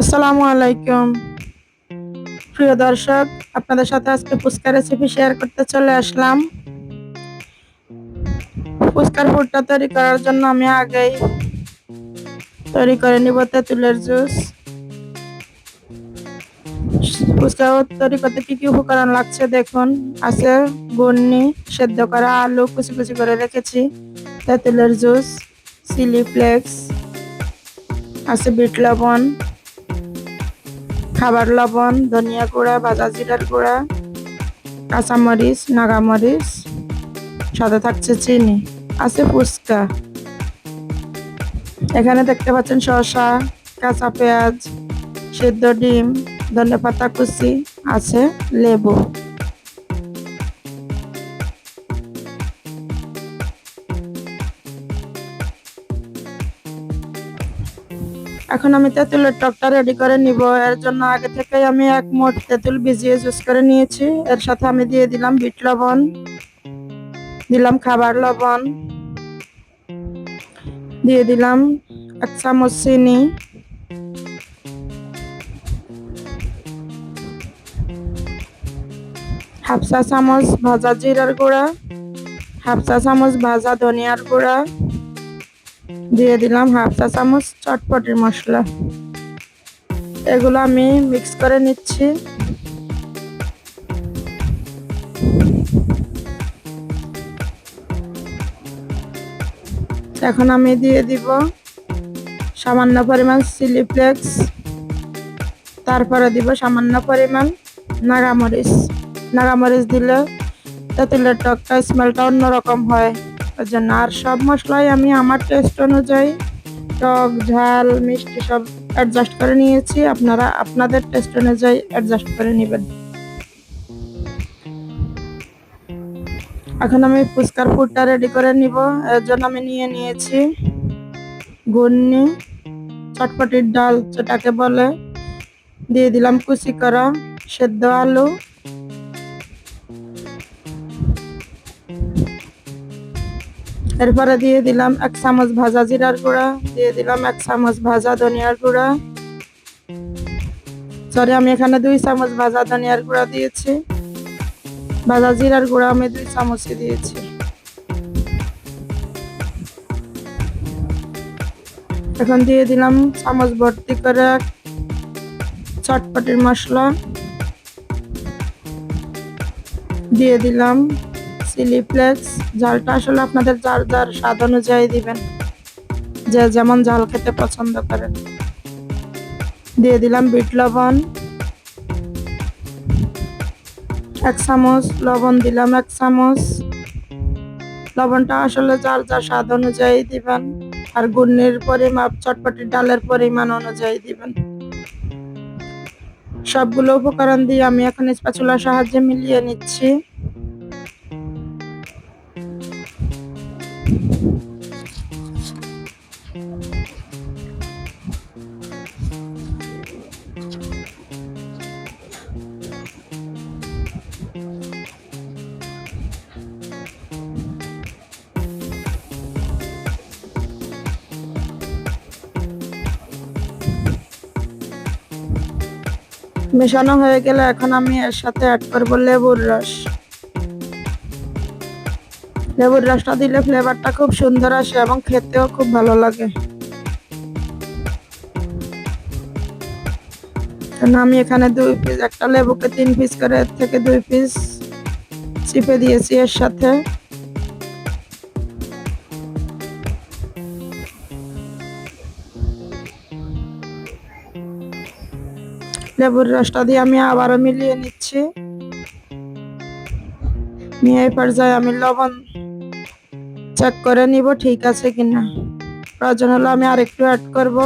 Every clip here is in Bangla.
আসসালামু আলাইকুম প্রিয় দর্শক, আপনাদের সাথে আজকে ফুচকা রেসিপি শেয়ার করতে চলে আসলাম। ফুচকার পুরটা তৈরি করার জন্য আমি আগেই তৈরি করে নিব তেঁতুলের জুস। ফুচকা তৈরি করতে কি কি উপকরণ লাগছে দেখুন। আছে গুন্নি, সেদ্ধ করা আলু কুচি কুচি করে রেখেছি, তেঁতুলের জুস, চিলি ফ্লেক্স, আছে বিট লবণ, খাবার লবণ, ধনিয়া গুঁড়া, ভাজা জিরার গুঁড়া, কাঁচামরিচ, নাগামরিচ, সাথে থাকছে চিনি, আছে ফুচকা। এখানে দেখতে পাচ্ছেন শসা, কাঁচা পেঁয়াজ, সিদ্ধ ডিম, ধনেপাতা কুচি, আছে লেবু। এখন আমি তেঁতুলের টকটা রেডি করে নিব। এর জন্য আগে থেকে আমি এক মোট তেঁতুল ভিজিয়ে জুস করে নিয়েছি। এর সাথে আমি দিয়ে দিলাম বিট লবণ, দিলাম খাবার লবণ, দিয়ে দিলাম 1 চামচ চিনি, হাফ চা চামচ ভাজা জিরার গুঁড়া, হাফ চা চামচ ভাজা ধনিয়ার গুঁড়া, দিয়ে দিলাম হাফ চা চামচ চটপটির মশলা। এগুলো আমি মিক্স করে নিচ্ছি। এখন আমি দিয়ে দিব সামান্য পরিমাণ চিলি ফ্লেক্স, তারপরে দিব সামান্য পরিমাণ নাগামরিচ। নাগামরিচ দিলে তেঁতুলের টকটা স্মেলটা অন্যরকম হয় ওই জন্য। আর সব মশলাই আমি আমার টেস্ট অনুযায়ী টক ঝাল মিষ্টি সব অ্যাডজাস্ট করে নিয়েছি, আপনারা আপনাদের টেস্ট অনুযায়ী অ্যাডজাস্ট করে নেবেন। এখন আমি ফুচকার পুরটা রেডি করে নিব। এর জন্য আমি নিয়ে নিয়েছি ঘুগনি, চটপটির ডাল যেটাকে বলে, দিয়ে দিলাম কুচি করা সেদ্ধ আলু, এরপরে দিয়ে দিলাম 1 চামচ ভাজা জিরার গুঁড়া, দিয়ে দিলাম 1 চামচ ভাজা ধনিয়ার গুঁড়া, সরি আমি এখানে 2 চামচ ভাজা ধনিয়ার গুঁড়া দিয়েছি, ভাজা জিরার গুঁড়া আমি 2 চামচই দিয়েছি। এখন দিয়ে দিলাম চামচ ভর্তি করে চটপটির মশলা, দিয়ে দিলাম চিলি ফ্লেক্স। ঝালটা আসলে আপনাদের যার যার স্বাদ অনুযায়ী দিবেন, যে যেমন ঝাল খেতে পছন্দ করেন। দিয়ে দিলাম বিট লবণ 1 চামচ, লবণ দিলাম 1 চামচ। লবণটা আসলে যার যার স্বাদ অনুযায়ী দিবেন, আর গুড়ের পরিমাপ চটপটির ডালের পরিমাণ অনুযায়ী দিবেন। সবগুলো উপকরণ দিয়ে আমি এখন স্প্যাচুলার সাহায্যে মিলিয়ে নিচ্ছি। মেশানো হয়ে গেলে এখন আমি এর সাথে অ্যাড করব লেবুর রস। লেবুর রসটা দিলে ফ্লেভারটা খুব সুন্দর আসে এবং খেতেও খুব ভালো লাগে। আমি এখানে 2 পিস, একটা লেবুকে 3 পিস করে এর থেকে 2 পিস চিপে দিয়েছি এর সাথে। লেবুর রসটা দিয়ে আমি আবারও মিলিয়ে নিচ্ছি। নিয়ে এই পর্যায়ে আমি লবণ চেক করে নিব ঠিক আছে কিনা। প্রয়োজন হলে আমি আরেকটু অ্যাড করব।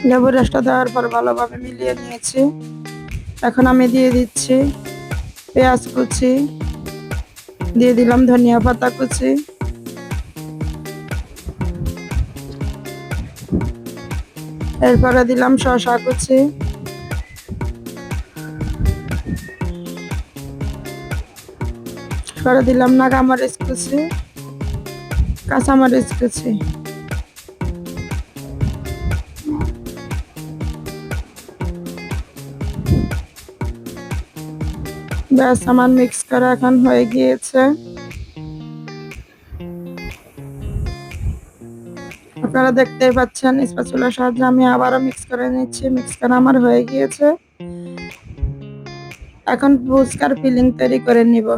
লেবুর রসটা দেওয়ার পর ভালোভাবে মিলিয়ে নিয়েছি। এখন আমি দিয়ে দিচ্ছি পেঁয়াজ কুচি, দিয়ে দিলাম ধনিয়া পাতা কুচি, এরপরে দিলাম শসা কুচি, তারপরে দিলাম নাগামরিচ কুচি, কাঁচামরিচ কুচি। ব্যাস আমার মিক্স করা এখন হয়ে গিয়েছে। আপনারা দেখতেই পাচ্ছেন স্প্যাচুলার সাহায্যে আমি আবারও মিক্স করে নিচ্ছি। মিক্স করা আমার হয়ে গিয়েছে। এখন ফুচকার ফিলিং তৈরি করে নিব।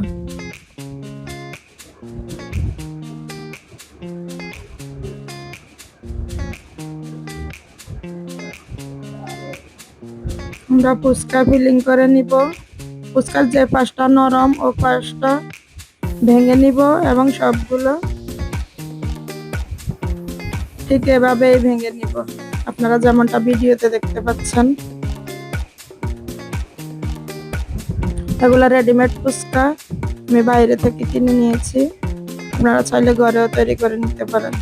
আমরা ফুচকা ফিলিং করে নিব। ফুচকার যে পাশটা নরম ও পাশটা ভেঙে নিব এবং সবগুলো ঠিক এভাবেই ভেঙে নিব, আপনারা যেমনটা ভিডিওতে দেখতে পাচ্ছেন। এগুলো রেডিমেড ফুচকা আমি বাইরে থেকে কিনে নিয়েছি, আপনারা চাইলে ঘরেও তৈরি করে নিতে পারেন।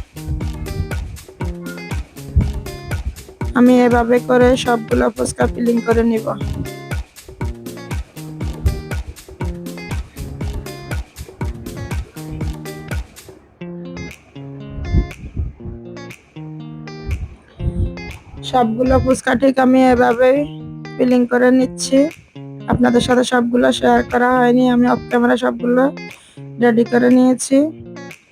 আমি এভাবে করে সবগুলো ফুচকা ফিলিং করে নিব। সবগুলো ফুচকা ঠিক আমি এভাবে ফিলিং করে নিচ্ছি। আপনাদের সাথে সবগুলো শেয়ার করা হয়নি, আমি অফ ক্যামেরা সবগুলো রেডি করে নিয়েছি।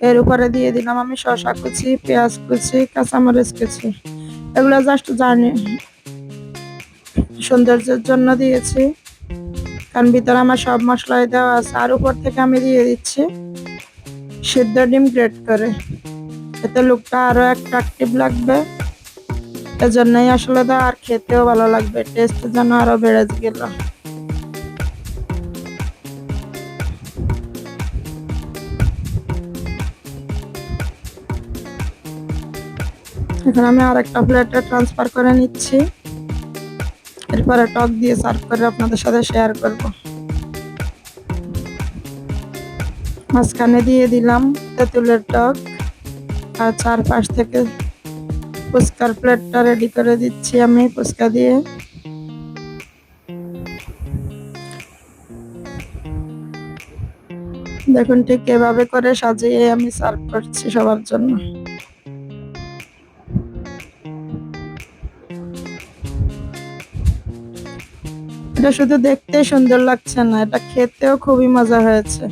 এর উপরে দিয়ে দিলাম আমি শসা কুচি, পেঁয়াজ কুচি, কাঁচামরিচ কুচি। এগুলো জাস্ট জানি সৌন্দর্যের জন্য দিয়েছি, কারণ ভিতরে আমার সব মশলাই দেওয়া আছে। আর উপর থেকে আমি দিয়ে দিচ্ছি সিদ্ধ ডিম গ্রেট করে, এতে লুকটা আরো অ্যাট্রাকটিভ লাগবে। এজন্যই আসলে দেওয়া, আর খেতেও ভালো লাগবে, টেস্ট যেন আরো বেড়ে গেল। এখন আমি আরেকটা প্লেটে ট্রান্সফার করে নিচ্ছি। এরপরে টক দিয়ে সার্ভ করে আপনাদের সাথে শেয়ার করব। মাঝখানে দিয়ে দিলাম তেঁতুলের টক, আর চারপাশ থেকে ফুচকার প্লেটটা রেডি করে দিচ্ছি আমি ফুচকা দিয়ে। দেখুন ঠিক এভাবে করে সাজিয়ে আমি সার্ভ করছি সবার জন্য। এটা শুধু দেখতে সুন্দর লাগছে না, এটা খেতেও খুবই মজা হয়েছে।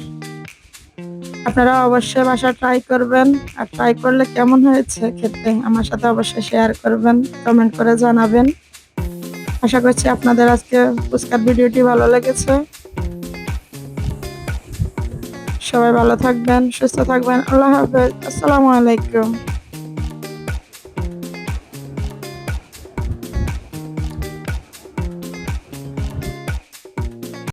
আপনারা অবশ্যই বাসা ট্রাই করবেন, আর ট্রাই করলে কেমন হয়েছে খেতে আমার সাথে অবশ্যই শেয়ার করবেন, কমেন্ট করে জানাবেন। আশা করছি আপনাদের আজকে ফুচকার ভিডিওটি ভালো লেগেছে। সবাই ভালো থাকবেন, সুস্থ থাকবেন। আল্লাহ হাফেজ, আসসালামু আলাইকুম।